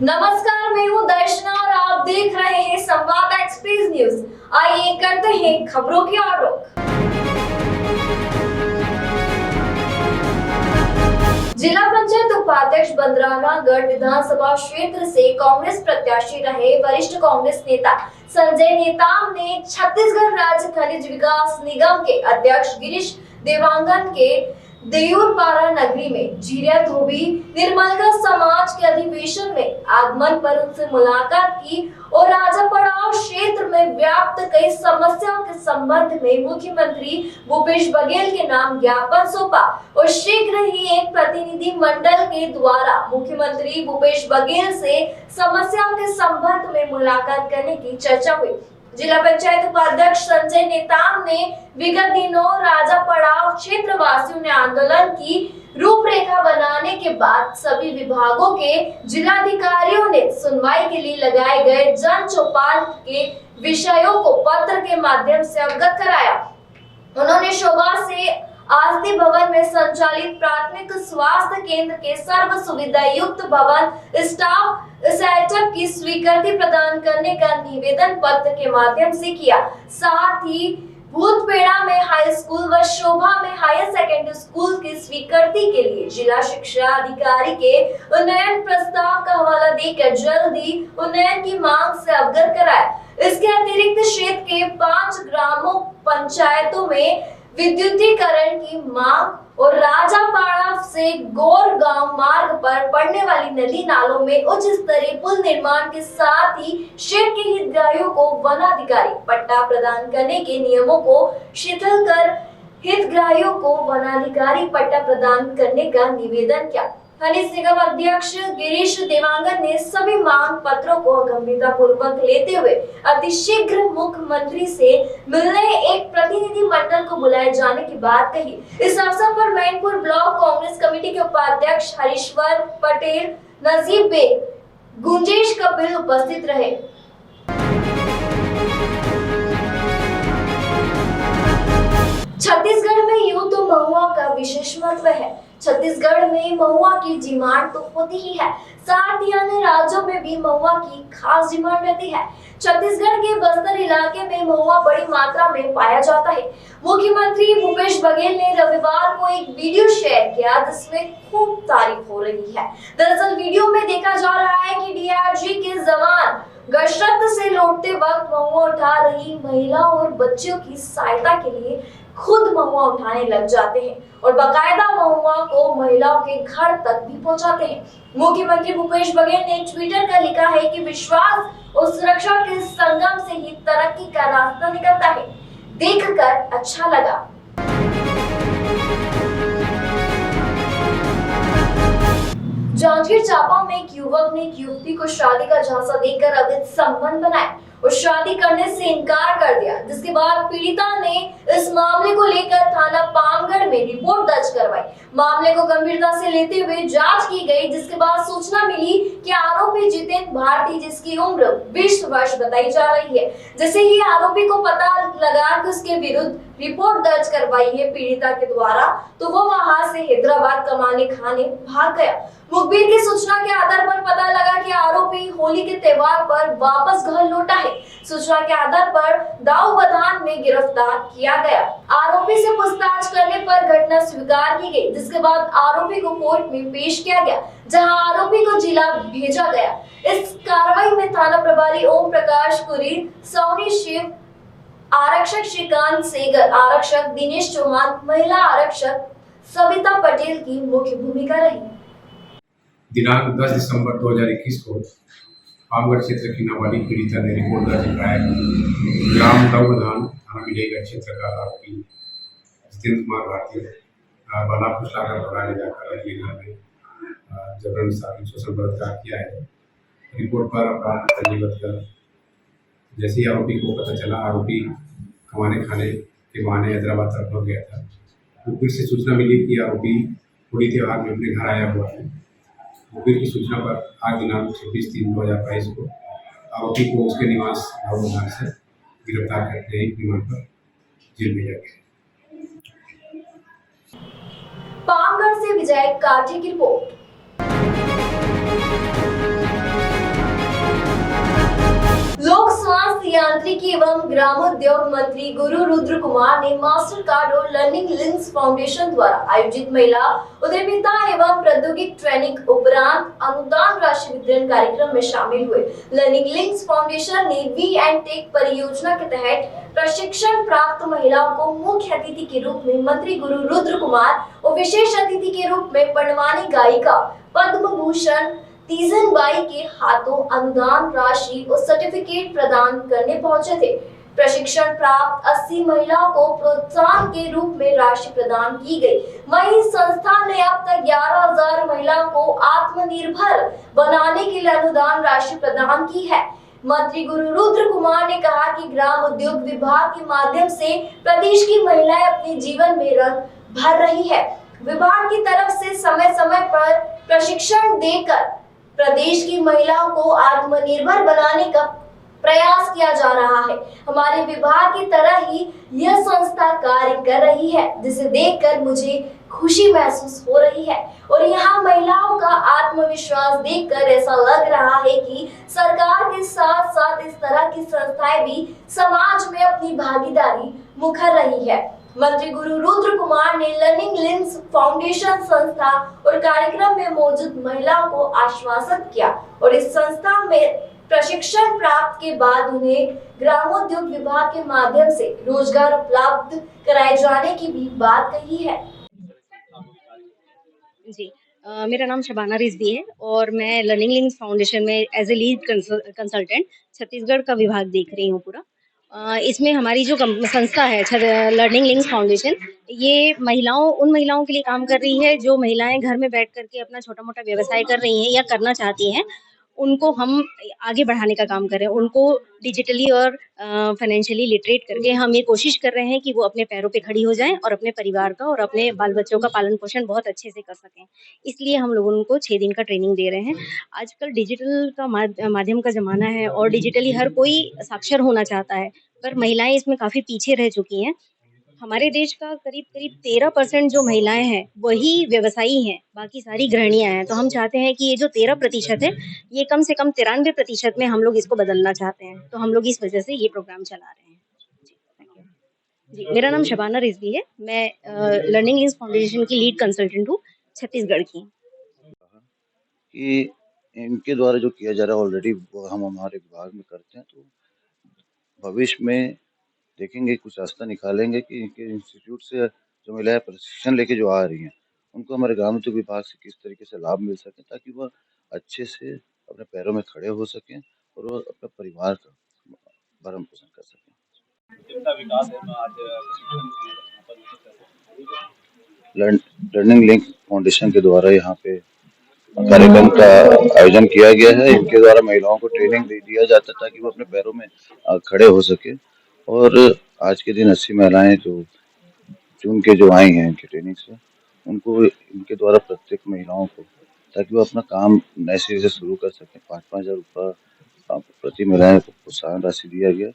नमस्कार, मैं हूँ दर्शना और आप देख रहे हैं संवाद एक्सप्रेस न्यूज। आइए करते हैं खबरों की ओर रुख। जिला पंचायत उपाध्यक्ष बंदरानागढ़ विधानसभा क्षेत्र से कांग्रेस प्रत्याशी रहे वरिष्ठ कांग्रेस नेता संजय नेताम ने छत्तीसगढ़ राज्य खनिज विकास निगम के अध्यक्ष गिरीश देवांगन के देयूरपारा नगरी में जीरा धोबी निर्मलका समाज के अधिवेशन में आगमन पर उनसे मुलाकात की और राजा पड़ाव क्षेत्र में व्याप्त कई समस्याओं के संबंध में मुख्यमंत्री भूपेश बघेल के नाम ज्ञापन सौंपा और शीघ्र ही एक प्रतिनिधि मंडल के द्वारा मुख्यमंत्री भूपेश बघेल से समस्याओं के संबंध में मुलाकात करने की चर्चा हुई। जिला पंचायत उपाध्यक्ष संजय नेताम ने विगत दिनों राजा पड़ाव क्षेत्र वासियों ने आंदोलन की रूपरेखा बनाने के बाद सभी विभागों के जिलाधिकारियों ने सुनवाई के लिए लगाए गए जन चौपाल के विषयों को पत्र के माध्यम से अवगत कराया। उन्होंने शोभा से आस्ती भवन में संचालित प्राथमिक स्वास्थ्य केंद्र के सर्व सुविधा युक्त भवन स्टाफ सेटअप की स्वीकृति प्रदान करने का निवेदन पत्र के माध्यम से किया। साथ ही भूतपेड़ा में हाई स्कूल व शोभा में हायर सेकेंडरी स्कूल की स्वीकृति के लिए जिला शिक्षा अधिकारी के उन्नयन प्रस्ताव का हवाला देकर जल्दी उन्नयन की मांग से अवगत कराया। इसके अतिरिक्त क्षेत्र के 5 ग्रामों पंचायतों में विद्युतीकरण की मांग और राजापाड़ा से गोर गांव मार्ग पर पड़ने वाली नदी नालों में उच्च स्तरीय पुल निर्माण के साथ ही क्षेत्र के हितग्राहियों को वनाधिकारी पट्टा प्रदान करने के नियमों को शिथिल कर हितग्राहियों को वनाधिकारी पट्टा प्रदान करने का निवेदन किया। खनिज निगम अध्यक्ष गिरीश देवांगन ने सभी मांग पत्रों को गंभीरता पूर्वक लेते हुए अतिशीघ्र मुख्यमंत्री से मिलने एक प्रतिनिधि मंडल को बुलाए जाने की बात कही। इस अवसर पर मैनपुर ब्लॉक कांग्रेस कमेटी के उपाध्यक्ष हरीश्वर पटेल, नजीब बेग, गुंजेश कपिल उपस्थित रहे। छत्तीसगढ़ में यूं तो महुआ का विशेष महत्व है। छत्तीसगढ़ में महुआ की डिमांड तो होती ही है, साथ ही अन्य राज्यों में भी महुआ की खास डिमांड रहती है। छत्तीसगढ़ के बस्तर इलाके में महुआ बड़ी मात्रा में पाया जाता है। मुख्यमंत्री भूपेश बघेल ने रविवार को एक वीडियो शेयर किया जिसमें खूब तारीफ हो रही है। दरअसल वीडियो में देखा जा रहा है कि डीआरजी के जवान गश्त से लौटते वक्त महुआ उठा रही महिला और बच्चों की सहायता के लिए खुद महुआ उठाने लग जाते हैं और बाकायदा महुआ को महिलाओं के घर तक भी पहुंचाते हैं। मुख्यमंत्री भूपेश बघेल ने ट्विटर पर लिखा है कि विश्वास और सुरक्षा के संगम से ही तरक्की का रास्ता निकलता है। देखकर अच्छा लगा। जांजगीर चांपा में एक युवक ने एक युवती को शादी का झांसा देकर अवैध संबंध बनाए और शादी करने से इनकार कर दिया, जिसके बाद पीड़िता ने इस मामले को लेकर थाना पामगढ़ में रिपोर्ट दर्ज करवाई। मामले को गंभीरता से लेते हुए जांच की गई, जिसके बाद सूचना मिली कि आरोपी जितेंद्र भारती, जिसकी उम्र 20 वर्ष बताई जा रही है, जैसे ही आरोपी को पता लगा कि उसके विरुद्ध रिपोर्ट दर्ज करवाई है पीड़िता के द्वारा, तो वो वहां से हैदराबाद कमाने खाने भाग गया। मुखबिर की सूचना के आधार पर पता लगा कि आरोपी होली के त्योहार पर वापस घर लौटा है। सूचना के आधार पर दाऊ बधान में गिरफ्तार किया गया। आरोपी से पूछताछ करने पर घटना स्वीकार की गई, जिसके बाद आरोपी को कोर्ट में पेश किया गया, जहां आरोपी को जिला भेजा गया। इस कार्रवाई में थाना प्रभारी ओम प्रकाश कुरी, सौनी शिव, आरक्षक श्रीकांत सेगर, आरक्षक दिनेश चौहान, महिला आरक्षक सविता पटेल की मुख्य भूमिका रही। दिनांक 10 दिसंबर 2021 को पामगढ़ क्षेत्र की नाबालिग पीड़िता ने रिपोर्ट दर्ज कराया कि ग्राम दाऊबधान थाना विजयगढ़ क्षेत्र का आरोपी जितेंद्र कुमार भारती बला फुसलाकर भगा ले जाकर अगले घर में जबरन शारीरिक शोषण बलात्कार किया है। रिपोर्ट पर अपराध पंजीबद्ध कर जैसे ही आरोपी को पता चला, आरोपी कमाने खाने के बहाने हैदराबाद तरफ पहुंच गया था। मुखबिर से सूचना मिली कि आरोपी होली त्योहार में अपने घर आया हुआ है। मुखबिर की सूचना पर आज दिनांक 26/3/2022 को आरोपी को उसके निवास दाऊबधान से गिरफ्तार करके एक रिमांड पर जेल भेजा गया। पामगढ़ से विजय काठी की रिपोर्ट। लोक स्वास्थ्य यांत्रिकी एवं ग्रामोद्योग मंत्री गुरु रुद्र कुमार ने मास्टर कार्ड और लर्निंग लिंक्स फाउंडेशन द्वारा आयोजित महिला उद्यमिता एवं प्रौद्योगिक ट्रेनिंग उपरांत अनुदान राशि वितरण कार्यक्रम में शामिल हुए। लर्निंग लिंक्स फाउंडेशन ने वी&टेक परियोजना के तहत प्रशिक्षण प्राप्त महिलाओं को मुख्य अतिथि के रूप में मंत्री गुरु रुद्र कुमार और विशेष अतिथि के रूप में पंडवानी गायिका पद्म भूषण तीजन बाई के हाथों अनुदान राशि और सर्टिफिकेट प्रदान करने पहुंचे थे। प्रशिक्षण प्राप्त 80 महिलाओं को प्रोत्साहन के रूप में राशि प्रदान की गई। वहीं संस्था ने अब तक 11,000 महिलाओं को आत्मनिर्भर बनाने के लिए अनुदान राशि प्रदान की है। मंत्री गुरु रुद्र कुमार ने कहा कि ग्राम उद्योग विभाग के माध्यम से प्रदेश की महिलाएं अपने जीवन में रंग भर रही है। विभाग की तरफ से समय समय पर प्रशिक्षण देकर प्रदेश की महिलाओं को आत्मनिर्भर बनाने का प्रयास किया जा रहा है। हमारे विभाग की तरह ही यह संस्था कार्य कर रही है, जिसे देखकर मुझे खुशी महसूस हो रही है और यहाँ महिलाओं का आत्मविश्वास देखकर ऐसा लग रहा है कि सरकार के साथ साथ इस तरह की संस्थाएं भी समाज में अपनी भागीदारी मुखर रही है। मंत्री गुरु रुद्र कुमार ने लर्निंग लिंक्स फाउंडेशन संस्था और कार्यक्रम में मौजूद महिलाओं को आश्वासित किया और इस संस्था में प्रशिक्षण प्राप्त के बाद उन्हें ग्रामोद्योग विभाग के माध्यम से रोजगार उपलब्ध कराए जाने की भी बात कही है। जी मेरा नाम शबाना रिजवी है और मैं लर्निंग लिंक्स फाउंडेशन में as a lead consultant Chhattisgarh का विभाग देख रही हूँ पूरा। इसमें हमारी जो संस्था है लर्निंग लिंक्स फाउंडेशन, ये उन महिलाओं के लिए काम कर रही है जो महिलाएं घर में बैठ करके अपना छोटा मोटा व्यवसाय कर रही हैं या करना चाहती हैं। उनको हम आगे बढ़ाने का काम कर रहे हैं, उनको डिजिटली और फाइनेंशियली लिटरेट करके हम ये कोशिश कर रहे हैं कि वो अपने पैरों पे खड़ी हो जाएं और अपने परिवार का और अपने बाल बच्चों का पालन पोषण बहुत अच्छे से कर सकें। इसलिए हम लोग उनको 6 दिन का ट्रेनिंग दे रहे हैं। आजकल डिजिटल का माध्यम का ज़माना है और डिजिटली हर कोई साक्षर होना चाहता है, पर महिलाएं इसमें काफ़ी पीछे रह चुकी हैं। हमारे देश का करीब 13% जो महिलाएं हैं वही व्यवसायी हैं, बाकी सारी गृहिणियां हैं। तो हम चाहते हैं कि ये जो 13% है, ये कम से कम 93% में हम लोग इसको बदलना चाहते हैं। तो हम लोग इस वजह से ये प्रोग्राम चला रहे हैं। जी, मेरा नाम शबाना रिजवी है, मैं लर्निंग लिंक्स फाउंडेशन की लीड कंसल्टेंट हूँ, छत्तीसगढ़ की। कि इनके द्वारा जो किया जा रहा है ऑलरेडी वो हम हमारे विभाग में करते हैं, तो भविष्य में देखेंगे, कुछ रास्ता निकालेंगे कि इनके इंस्टीट्यूट से जो महिलाएं प्रशिक्षण लेके जो आ रही हैं उनको हमारे ग्राम उद्योग विभाग से किस तरीके से लाभ मिल सके, ताकि वह अच्छे से अपने पैरों में खड़े हो सकें और वो अपने परिवार का भरण पोषण कर सकें। लर्निंग लिंक फाउंडेशन के द्वारा यहाँ पे कार्यक्रम का आयोजन किया गया है। इनके द्वारा महिलाओं को ट्रेनिंग दे दिया जाता है ताकि वो अपने पैरों में खड़े हो सके। और आज के दिन 80 महिलाएं जो जून के जो आई हैं इनकी ट्रेनिंग से, उनको इनके द्वारा प्रत्येक महिलाओं को, ताकि वो अपना काम नए सिरे से शुरू कर सकें, 5-5 हज़ार रुपये प्रति महिलाएं को प्रोत्साहन राशि दिया गया,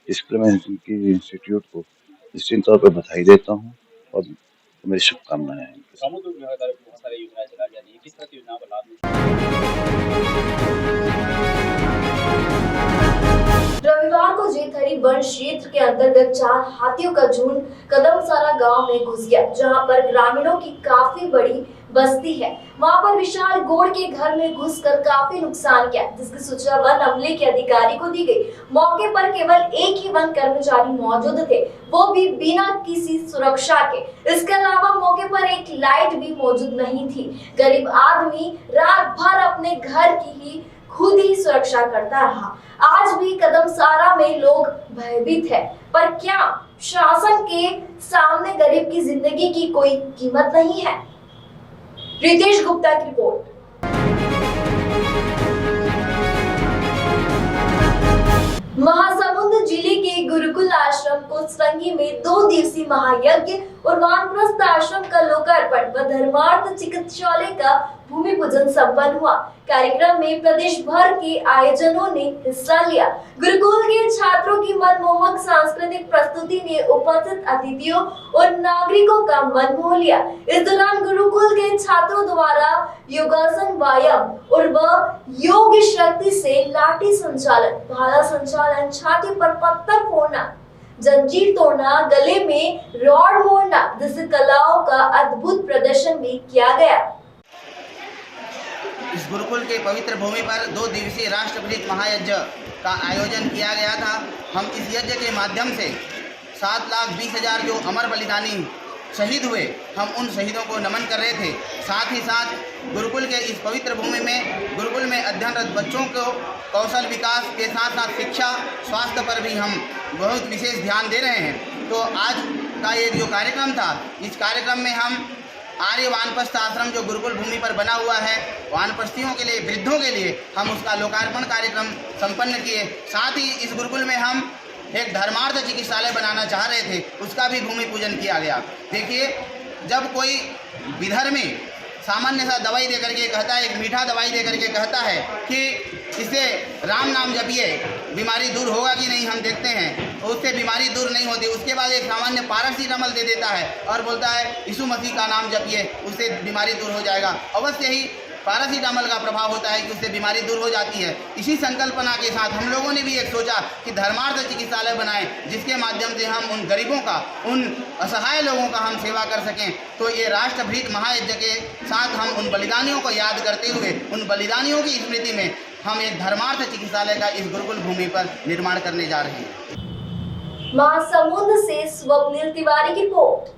जिसके लिए मैं इनकी इंस्टीट्यूट को निश्चित तौर पर बधाई देता हूँ और मेरी शुभकामनाएं हैं। रविवार को जेथरी वन क्षेत्र के अंतर्गत 4 हाथियों का झुंड कदमसारा गांव में घुस गया, जहां पर ग्रामीणों की काफी बड़ी बस्ती है। वहां पर विशाल गोड़ के घर में घुसकर काफी नुकसान किया, जिसकी सूचना वन अमले के अधिकारी को दी गई। मौके पर केवल एक ही वन कर्मचारी मौजूद थे, वो भी बिना किसी सुरक्षा के। इसके अलावा मौके पर एक लाइट भी मौजूद नहीं थी। गरीब आदमी रात भर अपने घर की ही खुद ही सुरक्षा करता रहा। आज भी कदमसारा में लोग भयभीत है, पर क्या शासन के सामने गरीब की जिंदगी की कोई कीमत नहीं है? रितेश गुप्ता की रिपोर्ट। महासमुंद जिले के गुरुकुल आश्रम कोसरंगी में 2 दिवसीय महायज्ञ और वानप्रस्थ आश्रम का लोकार्पण व धर्मार्थ चिकित्सालय का भूमि पूजन संपन्न हुआ। कार्यक्रम में प्रदेश भर के आयोजनों ने हिस्सा लिया। गुरुकुल के छात्रों की मनमोहक सांस्कृतिक प्रस्तुति ने उपस्थित अतिथियों और नागरिकों का मन मोह लिया। इस दौरान गुरुकुल के छात्रों द्वारा योगासन, व्यायाम और योग शक्ति से लाठी संचालन, भाला संचालन, छाती पर पत्थर फोड़ना, जंजीर तोड़ना, गले में रॉड मोड़ना जैसी कलाओं का अद्भुत प्रदर्शन भी किया गया। इस गुरुकुल के पवित्र भूमि पर 2 दिवसीय राष्ट्रपति महायज्ञ का आयोजन किया गया था। हम इस यज्ञ के माध्यम से 7,20,000 जो अमर बलिदानी शहीद हुए, हम उन शहीदों को नमन कर रहे थे। साथ ही साथ गुरुकुल के इस पवित्र भूमि में गुरुकुल में अध्ययनरत बच्चों को कौशल विकास के साथ साथ शिक्षा, स्वास्थ्य पर भी हम बहुत विशेष ध्यान दे रहे हैं। तो आज का ये जो कार्यक्रम था, इस कार्यक्रम में हम आर्य वानप्रस्थ आश्रम जो गुरुकुल भूमि पर बना हुआ है, वानप्रस्थियों के लिए, वृद्धों के लिए हम उसका लोकार्पण कार्यक्रम संपन्न किए। साथ ही इस गुरुकुल में हम एक धर्मार्थ चिकित्सालय बनाना चाह रहे थे, उसका भी भूमि पूजन किया गया। देखिए, जब कोई विधर में सामान्य सा दवाई दे करके कहता है, एक मीठा दवाई दे करके कहता है कि इससे राम नाम जपिए, बीमारी दूर होगा कि नहीं, हम देखते हैं तो उससे बीमारी दूर नहीं होती। उसके बाद एक सामान्य पैरासीटामोल दे देता है और बोलता है यीशु मसीह का नाम जपिए, उससे बीमारी दूर हो जाएगा। अवश्य ही पैरासीटामोल का प्रभाव होता है कि उससे बीमारी दूर हो जाती है। इसी संकल्पना के साथ हम लोगों ने भी एक सोचा कि धर्मार्थ चिकित्सालय बनाएं, जिसके माध्यम से हम उन गरीबों का, उन असहाय लोगों का हम सेवा कर सकें। तो ये राष्ट्रभृत महायज्ञ के साथ हम उन बलिदानियों को याद करते हुए, उन बलिदानियों की स्मृति में हम एक धर्मार्थ चिकित्सालय का इस गुरुकुल भूमि पर निर्माण करने जा रहे हैं। महासमुंद से स्वप्निल तिवारी की रिपोर्ट।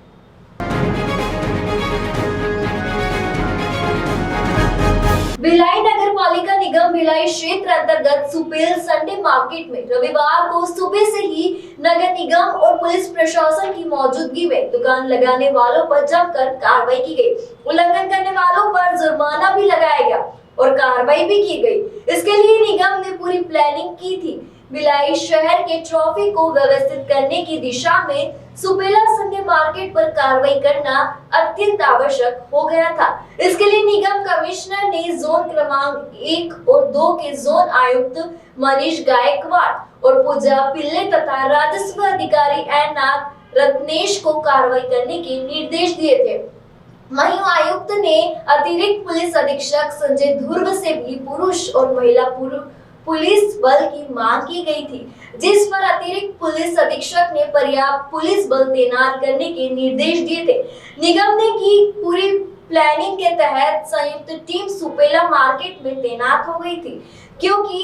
भिलाई नगर पालिका निगम भिलाई क्षेत्र अंतर्गत सुपेल संडे मार्केट में रविवार को सुबह से ही नगर निगम और पुलिस प्रशासन की मौजूदगी में दुकान लगाने वालों पर जमकर कार्रवाई की गई। उल्लंघन करने वालों पर जुर्माना भी लगाया गया और कार्रवाई भी की गई। इसके लिए निगम ने पूरी प्लानिंग की थी। भिलाई शहर के ट्रैफिक को व्यवस्थित करने की दिशा में सुपेला संडे मार्केट पर कार्रवाई करना अत्यंत आवश्यक हो गया था। इसके लिए निगम कमिश्नर ने जोन क्रमांक 1 और 2 के जोन आयुक्त मनीष गायकवाड़ और पूजा पिल्ले तथा राजस्व अधिकारी एन.आर. रत्नेश को कार्रवाई करने के निर्देश दिए थे। वहीं आयुक्त ने अतिरिक्त पुलिस अधीक्षक संजय ध्रुव से भी पुरुष और महिला पुलिस बल की मांग की गई थी, जिस पर अतिरिक्त पुलिस अधीक्षक ने पर्याप्त पुलिस बल तैनात करने के निर्देश दिए थे। निगम ने की पूरी प्लानिंग के तहत संयुक्त टीम सुपेला मार्केट में तैनात हो गई थी, क्योंकि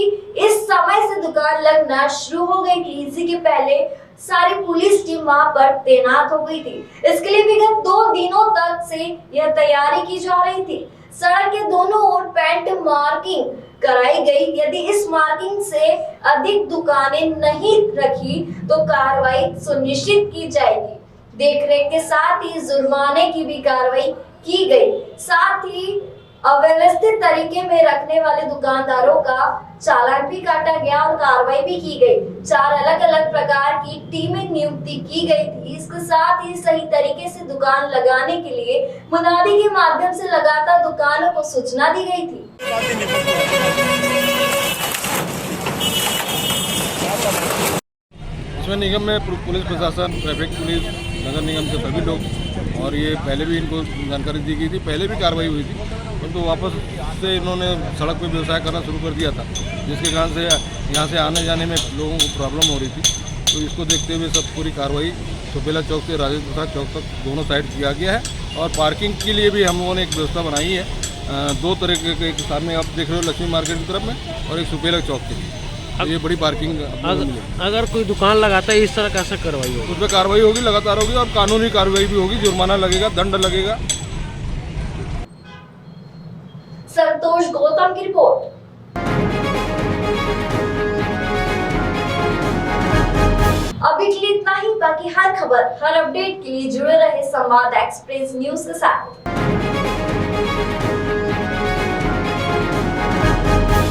इस समय से दुकान लगना शुरू हो गई थी। इसी के पहले सारी पुलिस टीम वहां पर तैनात हो गई थी। इसके लिए विगत 2 दिनों तक से यह तैयारी की जा रही थी। सड़क के दोनों ओर पेंट मार्किंग कराई गई। यदि इस मार्किंग से अधिक दुकानें नहीं रखी तो कार्रवाई सुनिश्चित की जाएगी। देखरेख के साथ ही जुर्माने की भी कार्रवाई की गई। साथ ही अव्यवस्थित तरीके में रखने वाले दुकानदारों का चालान भी काटा गया और कार्रवाई भी की गई। 4 अलग-अलग प्रकार की टीमें नियुक्ति की गई थी। इसके साथ ही सही तरीके से दुकान लगाने के लिए मुनादी के माध्यम से लगातार दुकानों को सूचना दी गई थी। इसमें निगम में पुलिस प्रशासन, ट्रैफिक पुलिस, नगर निगम के सभी लोग, और ये पहले भी इनको जानकारी दी गई थी, पहले भी कार्रवाई हुई थी, परंतु वापस से इन्होंने सड़क पर व्यवसाय करना शुरू कर दिया था, जिसके कारण से यहाँ से आने जाने में लोगों को प्रॉब्लम हो रही थी। तो इसको देखते हुए सब पूरी कार्रवाई सुपेला चौक से राजेंद्र प्रसाद चौक तक दोनों साइड किया गया है। और पार्किंग के लिए भी हम लोगों ने एक व्यवस्था बनाई है। 2 तरह के एक सामने आप देख रहे हो लक्ष्मी मार्केट की तरफ में और एक सुपेला चौक के लिए। तो ये बड़ी पार्किंग अगर कोई दुकान लगाता है इस तरह कैसे कार्रवाई होगी? उस पर कार्रवाई होगी, लगातार होगी और कानूनी कार्रवाई भी होगी, जुर्माना लगेगा, दंड लगेगा। संतोष गौतम की रिपोर्ट। अभी के लिए इतना ही। बाकी हर खबर, हर अपडेट के लिए जुड़े रहे संवाद एक्सप्रेस न्यूज के साथ।